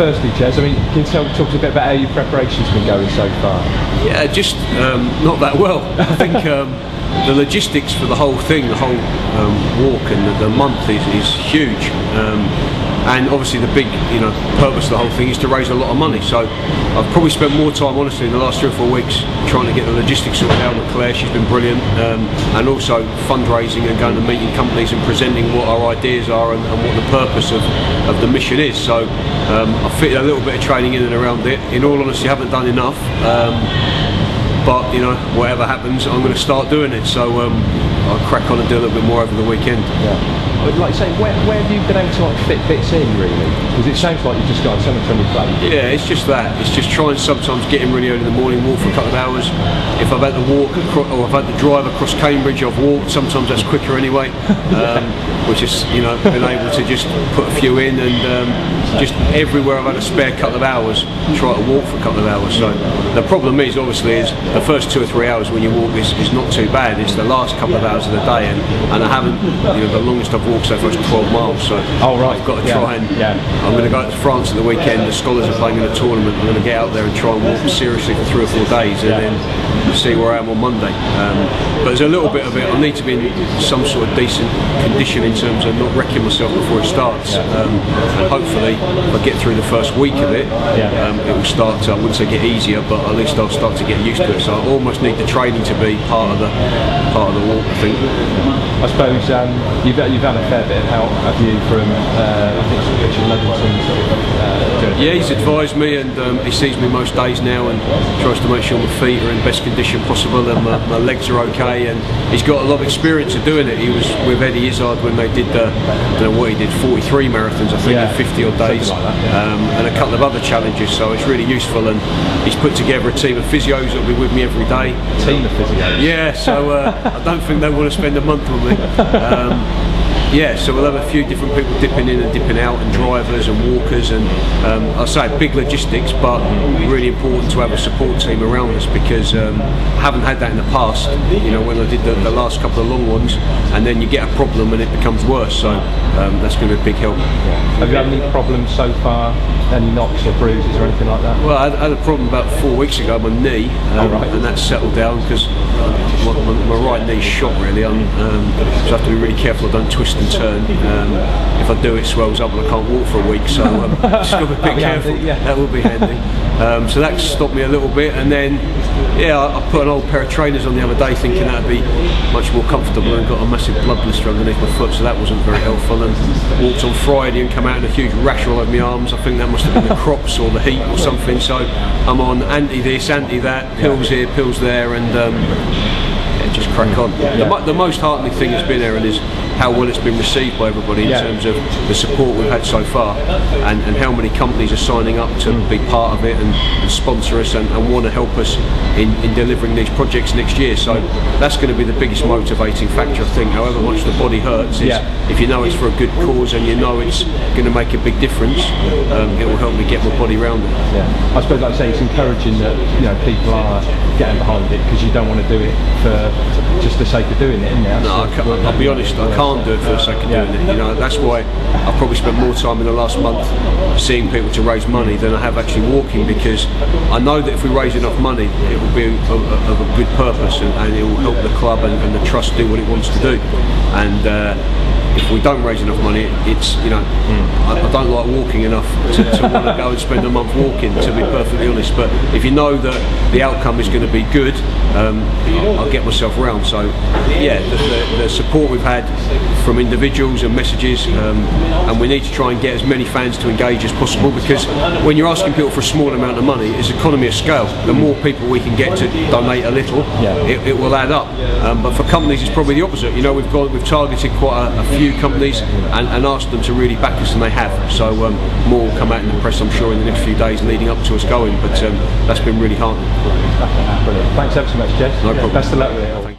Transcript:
firstly, Jez, I mean, can you talk us a bit about how your preparation's been going so far? Yeah, just not that well. I think the logistics for the whole thing, the whole walk and the month is huge. And obviously the big, purpose of the whole thing is to raise a lot of money. So I've probably spent more time, honestly, in the last 3 or 4 weeks trying to get the logistics sorted out with Claire. She's been brilliant, and also fundraising and going to meeting companies and presenting what our ideas are and what the purpose of the mission is. So I've fitted a little bit of training in and around it. In all honesty, I haven't done enough. But whatever happens, I'm going to start doing it. So I'll crack on and do a little bit more over the weekend. Yeah. I'd like to say, where have you been able to fit bits in, really? Because it sounds like you've just got so much on your plate. Yeah, it's just that. It's just trying sometimes getting really early in the morning, walk for a couple of hours. If I've had to walk or I've had to drive across Cambridge, I've walked. Sometimes that's quicker anyway. Which is, been able to just put a few in, and just everywhere I've had a spare couple of hours, try to walk for a couple of hours. So the problem is, obviously, the first 2 or 3 hours when you walk is not too bad. It's the last couple of hours of the day, and I haven't, the longest I've walked so far is 12 miles. So I've got to try and. I'm going to go to France at the weekend. The scholars are playing in a tournament. I'm going to get out there and try and walk seriously for 3 or 4 days, and then see where I am on Monday. But there's a little bit of it. I need to be in some sort of decent condition in terms of not wrecking myself before it starts. And hopefully, if I get through the first week of it, it will start to, I wouldn't say get easier, but at least I'll start to get used to it. So I almost need the training to be part of the walk, I think. I suppose you've had a fair bit of help, have you, from I think Richard Ludington doing. Yeah, he's advised me, and he sees me most days now and tries to make sure my feet are in best condition possible and my legs are okay. And he's got a lot of experience of doing it. He was with Eddie Izzard when they did I don't know what he did, 43 marathons I think in 50 odd days, like that, and a couple of other challenges. So it's really useful, and he's put together a team of physios that'll be with me every day. Team of physios. Yeah, so I don't think they want to spend a month with me. Yeah, so we'll have a few different people dipping in and dipping out, and drivers and walkers, and I say big logistics, but really important to have a support team around us, because I haven't had that in the past. When I did the last couple of long ones, and then you get a problem and it becomes worse. So that's going to be a big help. Have you had any problems so far? Any knocks or bruises or anything like that? Well, I had a problem about 4 weeks ago, my knee, and that's settled down because my right knee's shot really. So I have to be really careful I don't twist and turn. If I do, it swells up and I can't walk for a week, so just got to be a bit careful. That will be handy. So that stopped me a little bit, and then I put an old pair of trainers on the other day thinking that would be much more comfortable, and got a massive blood blister underneath my foot, so that wasn't very helpful. And walked on Friday and come out in a huge rash all over my arms. I think that must have been the crops or the heat or something, so I'm on anti this, anti that, pills here, pills there, and just crack on. The most heartening thing that's been, Aaron, is how well it's been received by everybody in terms of the support we've had so far, and how many companies are signing up to be part of it and sponsor us and want to help us in delivering these projects next year. So that's going to be the biggest motivating factor, I think. However much the body hurts, is if you know it's for a good cause and you know it's going to make a big difference, it will help me get my body around it. I suppose, like I say, it's encouraging that people are getting behind it, because you don't want to do it for just the sake of doing it, isn't it? No, I'll be honest, I can't do it for the sake of doing it. That's why I've probably spent more time in the last month seeing people to raise money than I have actually walking, because I know that if we raise enough money, it will be of a good purpose, and it will help the club and the trust do what it wants to do. And if we don't raise enough money, it's I don't like walking enough to want to go and spend a month walking, to be perfectly honest. But if you know that the outcome is going to be good, I'll get myself around. So the support we've had from individuals and messages, and we need to try and get as many fans to engage as possible, because when you're asking people for a small amount of money, it's economy of scale. The more people we can get to donate a little, it will add up. But for companies, it's probably the opposite. We've targeted quite a few companies and asked them to really back us, and they have. So more will come out in the press, I'm sure, in the next few days leading up to us going. But that's been really heartening. Brilliant. Thanks ever so much, Jez. No problem. Best of luck with it.